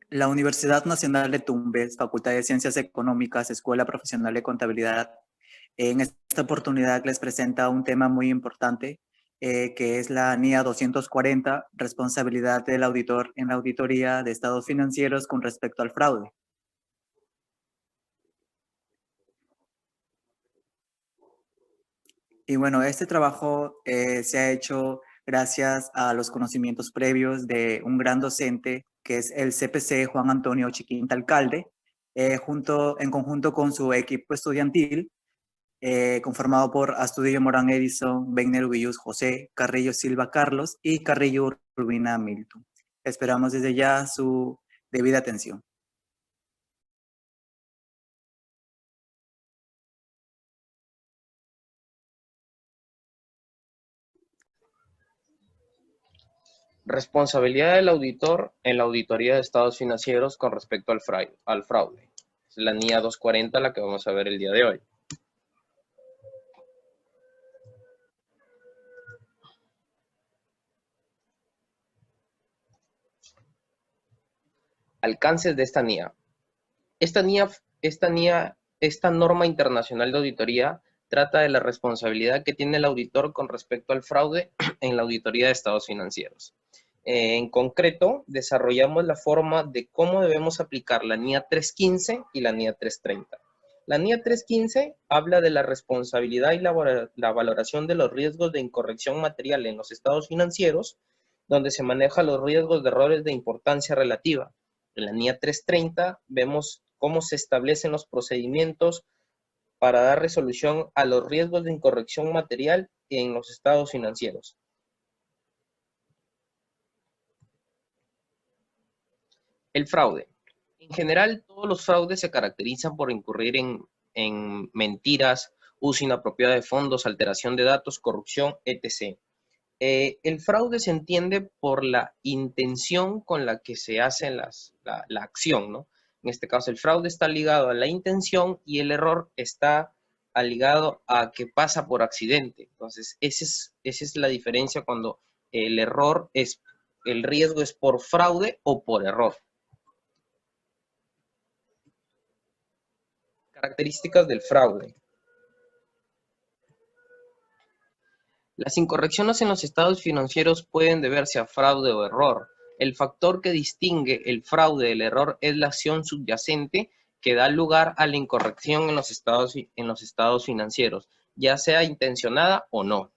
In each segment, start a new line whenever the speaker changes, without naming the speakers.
La Universidad Nacional de Tumbes, Facultad de Ciencias Económicas, Escuela Profesional de Contabilidad, en esta oportunidad les presenta un tema muy importante, que es la NIA 240, responsabilidad del auditor en la auditoría de estados financieros con respecto al fraude. Y bueno, este trabajo se ha hecho gracias a los conocimientos previos de un gran docente, que es el CPC Juan Antonio Chiquinta Alcalde, en conjunto con su equipo estudiantil, conformado por Astudillo Morán Edison, Beiner Ubillus José, Carrillo Silva Carlos y Carrillo Urbina Milton. Esperamos desde ya su debida atención.
Responsabilidad del auditor en la auditoría de estados financieros con respecto al fraude. Es la NIA 240 la que vamos a ver el día de hoy. Alcances de esta NIA. Esta norma internacional de auditoría trata de la responsabilidad que tiene el auditor con respecto al fraude en la auditoría de estados financieros. En concreto, desarrollamos la forma de cómo debemos aplicar la NIA 315 y la NIA 330. La NIA 315 habla de la responsabilidad y la valoración de los riesgos de incorrección material en los estados financieros, donde se manejan los riesgos de errores de importancia relativa. En la NIA 330 vemos cómo se establecen los procedimientos para dar resolución a los riesgos de incorrección material en los estados financieros. El fraude. En general, todos los fraudes se caracterizan por incurrir en mentiras, uso inapropiado de fondos, alteración de datos, corrupción, etc. El fraude se entiende por la intención con la que se hace la acción, ¿no? En este caso, el fraude está ligado a la intención y el error está ligado a que pasa por accidente. Entonces, esa es la diferencia cuando el riesgo es por fraude o por error. Características del fraude. Las incorrecciones en los estados financieros pueden deberse a fraude o error. El factor que distingue el fraude del error es la acción subyacente que da lugar a la incorrección en los estados financieros, ya sea intencionada o no.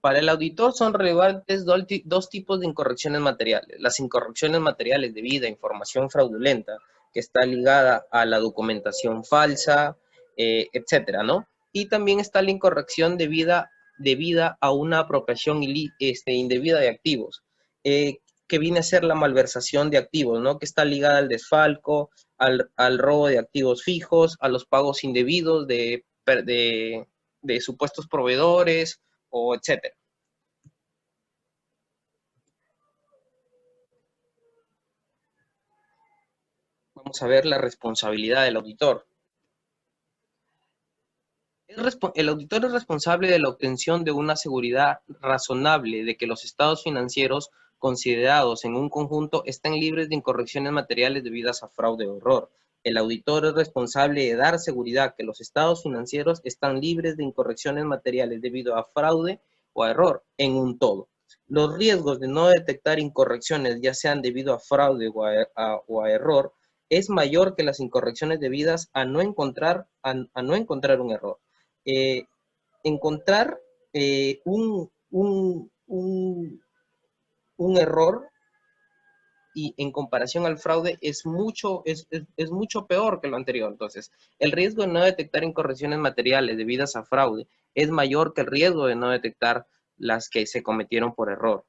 Para el auditor son relevantes dos tipos de incorrecciones materiales. Las incorrecciones materiales debidas a información fraudulenta, que está ligada a la documentación falsa, etcétera, ¿no? Y también está la incorrección debida a una apropiación indebida de activos, que viene a ser la malversación de activos, ¿no? Que está ligada al desfalco, al robo de activos fijos, a los pagos indebidos de supuestos proveedores, o etcétera. Vamos a ver la responsabilidad del auditor. El auditor es responsable de la obtención de una seguridad razonable de que los estados financieros considerados en un conjunto están libres de incorrecciones materiales debidas a fraude o error. El auditor es responsable de dar seguridad que los estados financieros están libres de incorrecciones materiales debido a fraude o a error en un todo. Los riesgos de no detectar incorrecciones, ya sean debido a fraude o a error, es mayor que las incorrecciones debidas a no encontrar un error. Encontrar un error y en comparación al fraude es mucho peor que lo anterior. Entonces, el riesgo de no detectar incorrecciones materiales debidas a fraude es mayor que el riesgo de no detectar las que se cometieron por error.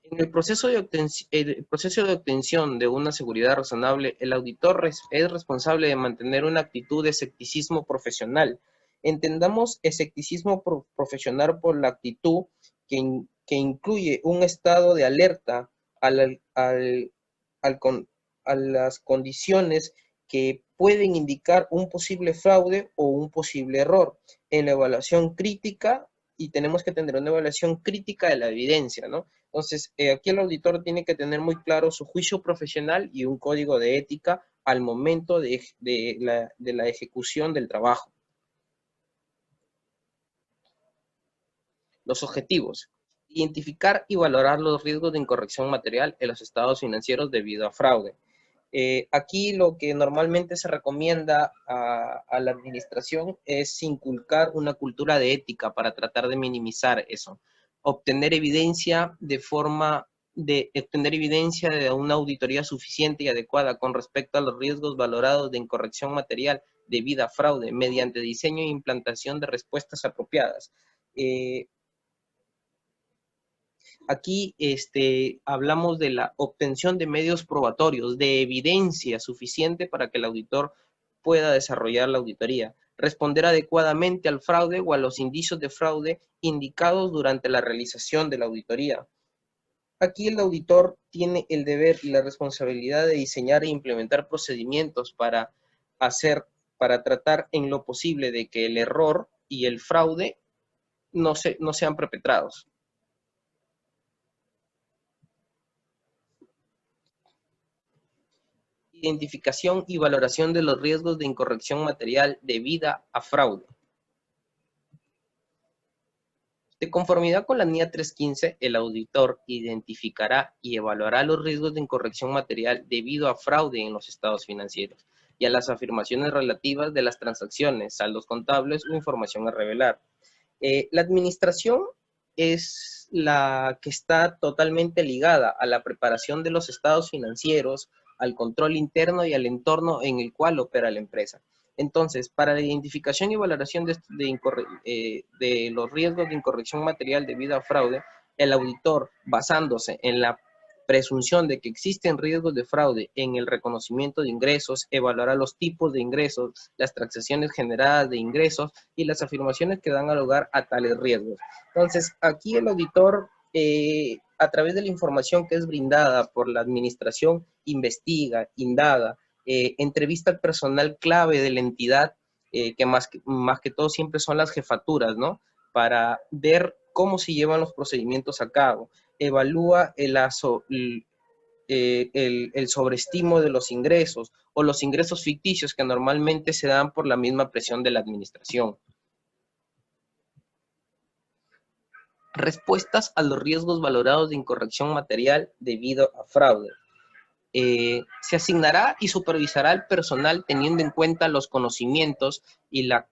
En el proceso de obtención de una seguridad razonable, el auditor es responsable de mantener una actitud de escepticismo profesional. Entendamos escepticismo profesional por la actitud que incluye un estado de alerta a las condiciones que pueden indicar un posible fraude o un posible error. En la evaluación crítica, y tenemos que tener una evaluación crítica de la evidencia, ¿no? Entonces, aquí el auditor tiene que tener muy claro su juicio profesional y un código de ética al momento de la ejecución del trabajo. Los objetivos: identificar y valorar los riesgos de incorrección material en los estados financieros debido a fraude. Aquí lo que normalmente se recomienda a la administración es inculcar una cultura de ética para tratar de minimizar eso. Obtener evidencia de una auditoría suficiente y adecuada con respecto a los riesgos valorados de incorrección material debido a fraude mediante diseño e implantación de respuestas apropiadas. Aquí hablamos de la obtención de medios probatorios, de evidencia suficiente para que el auditor pueda desarrollar la auditoría, responder adecuadamente al fraude o a los indicios de fraude indicados durante la realización de la auditoría. Aquí el auditor tiene el deber y la responsabilidad de diseñar e implementar procedimientos para tratar en lo posible de que el error y el fraude no sean perpetrados. Identificación y valoración de los riesgos de incorrección material debida a fraude. De conformidad con la NIA 315, el auditor identificará y evaluará los riesgos de incorrección material debido a fraude en los estados financieros y a las afirmaciones relativas de las transacciones, saldos contables o información a revelar. La administración es la que está totalmente ligada a la preparación de los estados financieros, al control interno y al entorno en el cual opera la empresa. Entonces, para la identificación y valoración de los riesgos de incorrección material debido a fraude, el auditor, basándose en la presunción de que existen riesgos de fraude en el reconocimiento de ingresos, evaluará los tipos de ingresos, las transacciones generadas de ingresos y las afirmaciones que dan lugar a tales riesgos. Entonces, aquí el auditor, a través de la información que es brindada por la administración, investiga, indaga, entrevista al personal clave de la entidad, que más que todo siempre son las jefaturas, ¿no? Para ver cómo se llevan los procedimientos a cabo. Evalúa el sobreestimo de los ingresos o los ingresos ficticios que normalmente se dan por la misma presión de la administración. Respuestas a los riesgos valorados de incorrección material debido a fraude. Se asignará y supervisará al personal teniendo en cuenta los conocimientos, la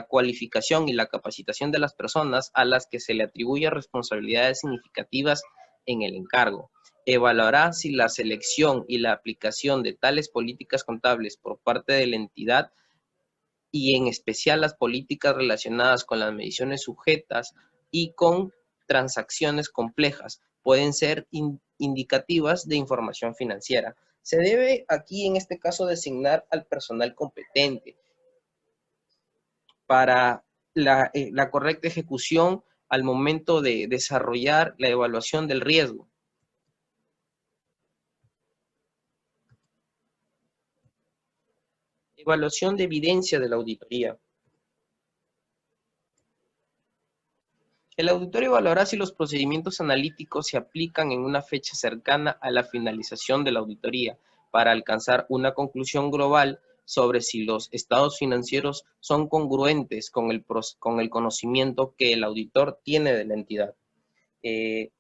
cualificación y la capacitación de las personas a las que se le atribuye responsabilidades significativas en el encargo. Evaluará si la selección y la aplicación de tales políticas contables por parte de la entidad y en especial las políticas relacionadas con las mediciones sujetas y con transacciones complejas pueden ser indicativas de información financiera. Se debe aquí en este caso designar al personal competente para la correcta ejecución al momento de desarrollar la evaluación del riesgo. Evaluación de evidencia de la auditoría. El auditor evaluará si los procedimientos analíticos se aplican en una fecha cercana a la finalización de la auditoría para alcanzar una conclusión global sobre si los estados financieros son congruentes con el conocimiento que el auditor tiene de la entidad. El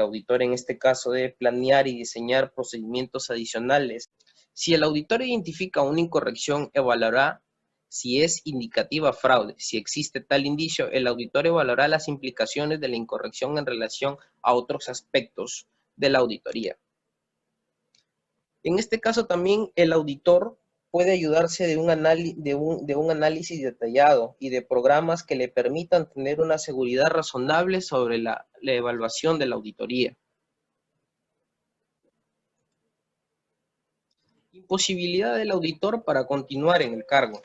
auditor en este caso debe planear y diseñar procedimientos adicionales. Si el auditor identifica una incorrección, evaluará si es indicativa fraude. Si existe tal indicio, el auditor evaluará las implicaciones de la incorrección en relación a otros aspectos de la auditoría. En este caso también el auditor puede ayudarse de un análisis detallado y de programas que le permitan tener una seguridad razonable sobre la evaluación de la auditoría. Imposibilidad del auditor para continuar en el cargo.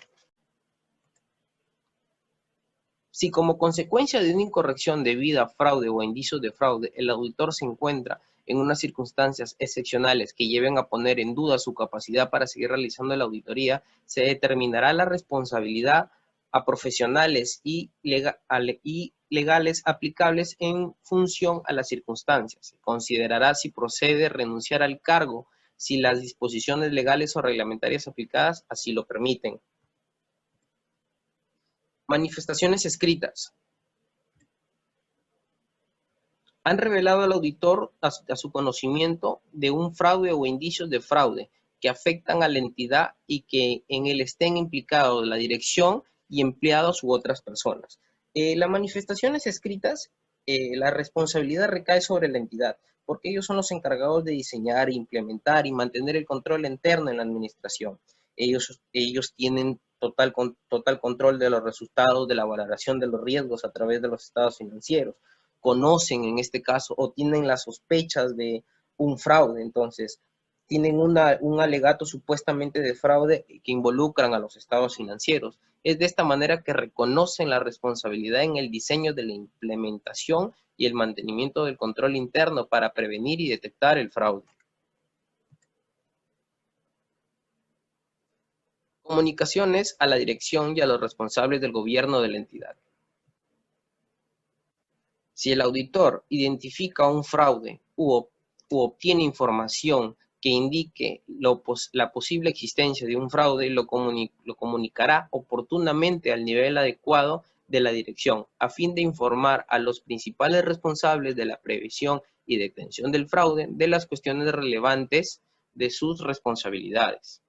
Si como consecuencia de una incorrección debida a fraude o indicios de fraude, el auditor se encuentra en unas circunstancias excepcionales que lleven a poner en duda su capacidad para seguir realizando la auditoría, se determinará la responsabilidad a profesionales y legales aplicables en función a las circunstancias. Se considerará si procede renunciar al cargo, si las disposiciones legales o reglamentarias aplicadas así lo permiten. Manifestaciones escritas. Han revelado al auditor a su conocimiento de un fraude o indicios de fraude que afectan a la entidad y que en él estén implicados la dirección y empleados u otras personas. Las manifestaciones escritas, la responsabilidad recae sobre la entidad, porque ellos son los encargados de diseñar, implementar y mantener el control interno en la administración. Ellos tienen total control de los resultados, de la valoración de los riesgos a través de los estados financieros. Conocen en este caso o tienen las sospechas de un fraude, entonces tienen un alegato supuestamente de fraude que involucran a los estados financieros. Es de esta manera que reconocen la responsabilidad en el diseño de la implementación y el mantenimiento del control interno para prevenir y detectar el fraude. Comunicaciones a la dirección y a los responsables del gobierno de la entidad. Si el auditor identifica un fraude u obtiene información que indique la posible existencia de un fraude, lo comunicará oportunamente al nivel adecuado de la dirección, a fin de informar a los principales responsables de la previsión y detención del fraude de las cuestiones relevantes de sus responsabilidades.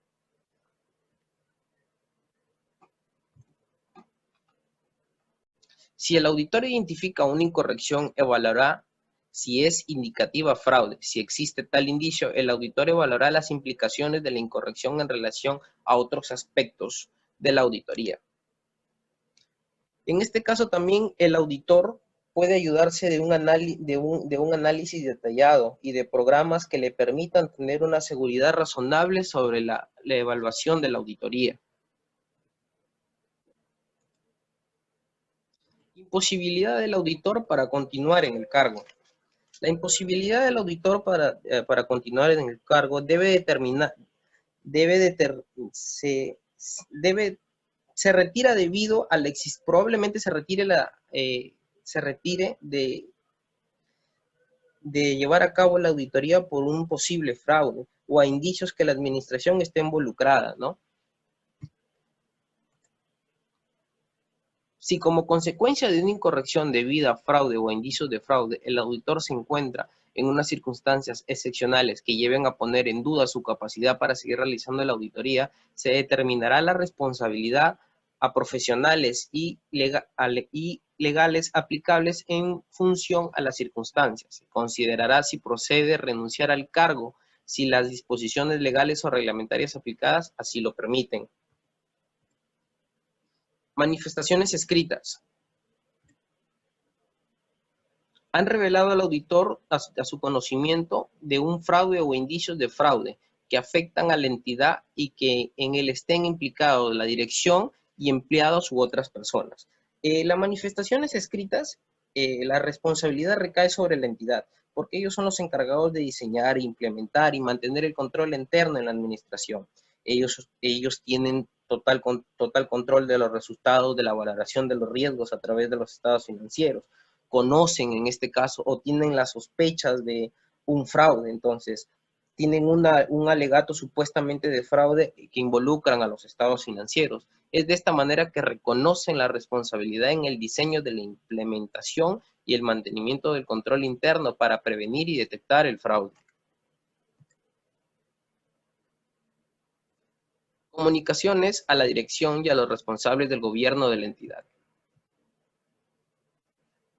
Si el auditor identifica una incorrección, evaluará si es indicativa fraude. Si existe tal indicio, el auditor evaluará las implicaciones de la incorrección en relación a otros aspectos de la auditoría. En este caso también el auditor puede ayudarse de un análisis detallado y de programas que le permitan tener una seguridad razonable sobre la evaluación de la auditoría. Imposibilidad del auditor para continuar en el cargo. La imposibilidad del auditor para continuar en el cargo se retira debido a probablemente se retire de llevar a cabo la auditoría por un posible fraude o a indicios que la administración esté involucrada, ¿no? Si como consecuencia de una incorrección debida a fraude o a indicios de fraude, el auditor se encuentra en unas circunstancias excepcionales que lleven a poner en duda su capacidad para seguir realizando la auditoría, se determinará la responsabilidad a profesionales y legales aplicables en función a las circunstancias. Se considerará si procede renunciar al cargo, si las disposiciones legales o reglamentarias aplicadas así lo permiten. Manifestaciones escritas. Han revelado al auditor a su conocimiento de un fraude o indicios de fraude que afectan a la entidad y que en él estén implicados la dirección y empleados u otras personas. Las manifestaciones escritas, la responsabilidad recae sobre la entidad, porque ellos son los encargados de diseñar, implementar y mantener el control interno en la administración. Ellos tienen total control de los resultados, de la valoración de los riesgos a través de los estados financieros. Conocen en este caso o tienen las sospechas de un fraude, entonces tienen un alegato supuestamente de fraude que involucran a los estados financieros. Es de esta manera que reconocen la responsabilidad en el diseño de la implementación y el mantenimiento del control interno para prevenir y detectar el fraude. Comunicaciones a la dirección y a los responsables del gobierno de la entidad.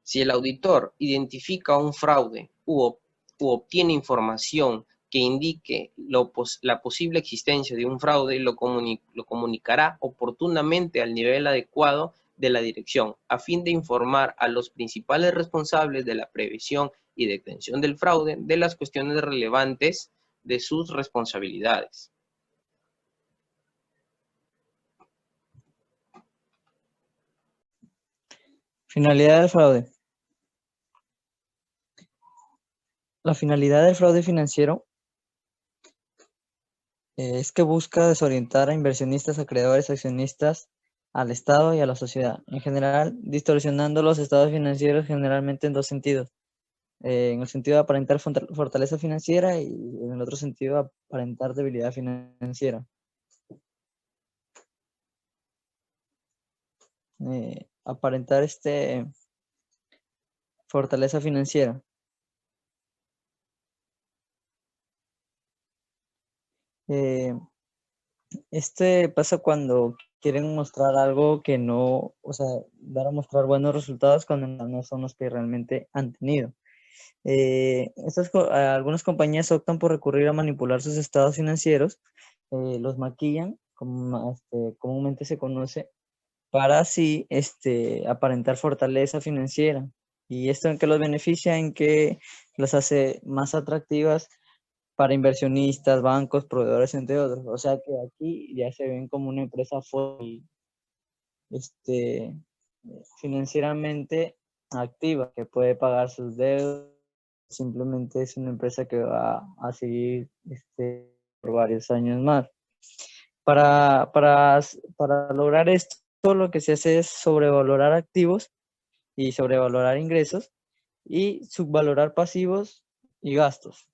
Si el auditor identifica un fraude u obtiene información que indique la posible existencia de un fraude, lo comunicará oportunamente al nivel adecuado de la dirección, a fin de informar a los principales responsables de la previsión y detención del fraude de las cuestiones relevantes de sus responsabilidades.
Finalidad del fraude. La finalidad del fraude financiero es que busca desorientar a inversionistas, acreedores, accionistas, al Estado y a la sociedad. En general, distorsionando los estados financieros generalmente en dos sentidos. En el sentido de aparentar fortaleza financiera y en el otro sentido aparentar debilidad financiera. Aparentar fortaleza financiera. Pasa cuando quieren mostrar algo que no, o sea, dar a mostrar buenos resultados cuando no son los que realmente han tenido. Algunas compañías optan por recurrir a manipular sus estados financieros, los maquillan, como comúnmente se conoce, para así aparentar fortaleza financiera. ¿Y esto en qué los beneficia? En que los hace más atractivas para inversionistas, bancos, proveedores, entre otros. O sea que aquí ya se ven como una empresa fuerte, financieramente activa, que puede pagar sus deudas. Simplemente es una empresa que va a seguir por varios años más. Para lograr esto, lo que se hace es sobrevalorar activos y sobrevalorar ingresos y subvalorar pasivos y gastos.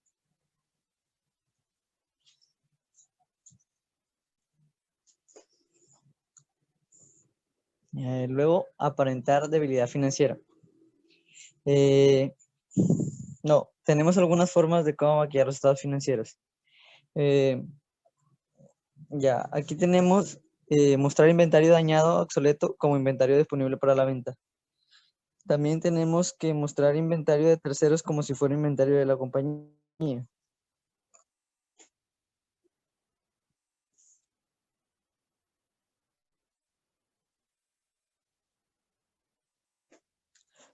Luego, aparentar debilidad financiera. No, tenemos algunas formas de cómo maquillar los estados financieros. Ya, aquí tenemos mostrar inventario dañado, obsoleto, como inventario disponible para la venta. También tenemos que mostrar inventario de terceros como si fuera inventario de la compañía.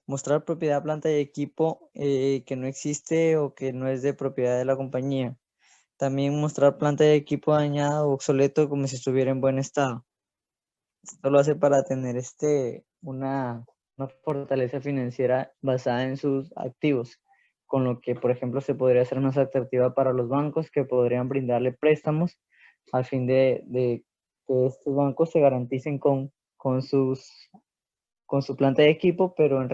Mostrar propiedad, planta y equipo que no existe o que no es de propiedad de la compañía. También mostrar planta y equipo dañado o obsoleto como si estuviera en buen estado. Esto lo hace para tener una fortaleza financiera basada en sus activos, con lo que, por ejemplo, se podría hacer más atractiva para los bancos que podrían brindarle préstamos al fin de que estos bancos se garanticen con su planta de equipo, pero en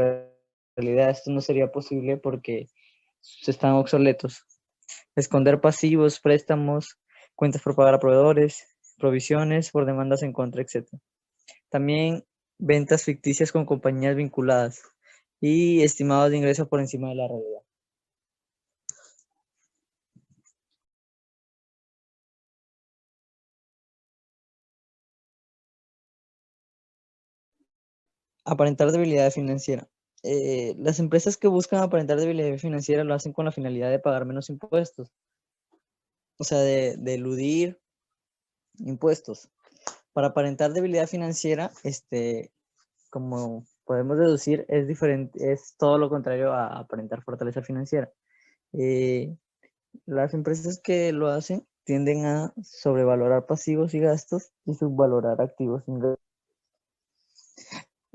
realidad esto no sería posible porque están obsoletos. Esconder pasivos, préstamos, cuentas por pagar a proveedores, provisiones por demandas en contra, etc. También ventas ficticias con compañías vinculadas y estimados de ingresos por encima de la realidad. Aparentar debilidad financiera. Las empresas que buscan aparentar debilidad financiera lo hacen con la finalidad de pagar menos impuestos, o sea, de eludir impuestos. Para aparentar debilidad financiera, como podemos deducir, es diferente, es todo lo contrario a aparentar fortaleza financiera. Las empresas que lo hacen tienden a sobrevalorar pasivos y gastos y subvalorar activos e ingresos.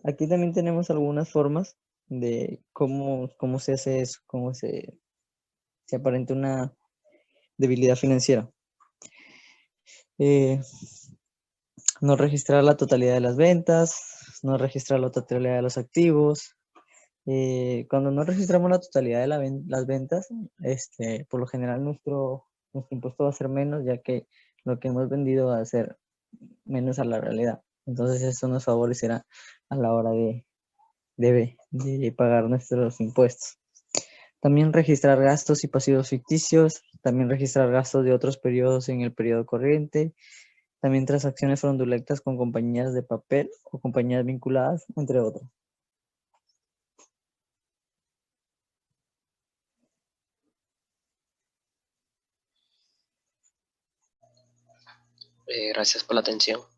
Aquí también tenemos algunas formas de cómo se hace eso, cómo se aparenta una debilidad financiera. No registrar la totalidad de las ventas, no registrar la totalidad de los activos. Cuando no registramos la totalidad de las ventas, por lo general nuestro impuesto va a ser menos, ya que lo que hemos vendido va a ser menos a la realidad. Entonces eso nos favorecerá a la hora de pagar nuestros impuestos. También registrar gastos y pasivos ficticios, también registrar gastos de otros periodos en el periodo corriente, también transacciones fraudulentas con compañías de papel o compañías vinculadas, entre otros.
Gracias por la atención.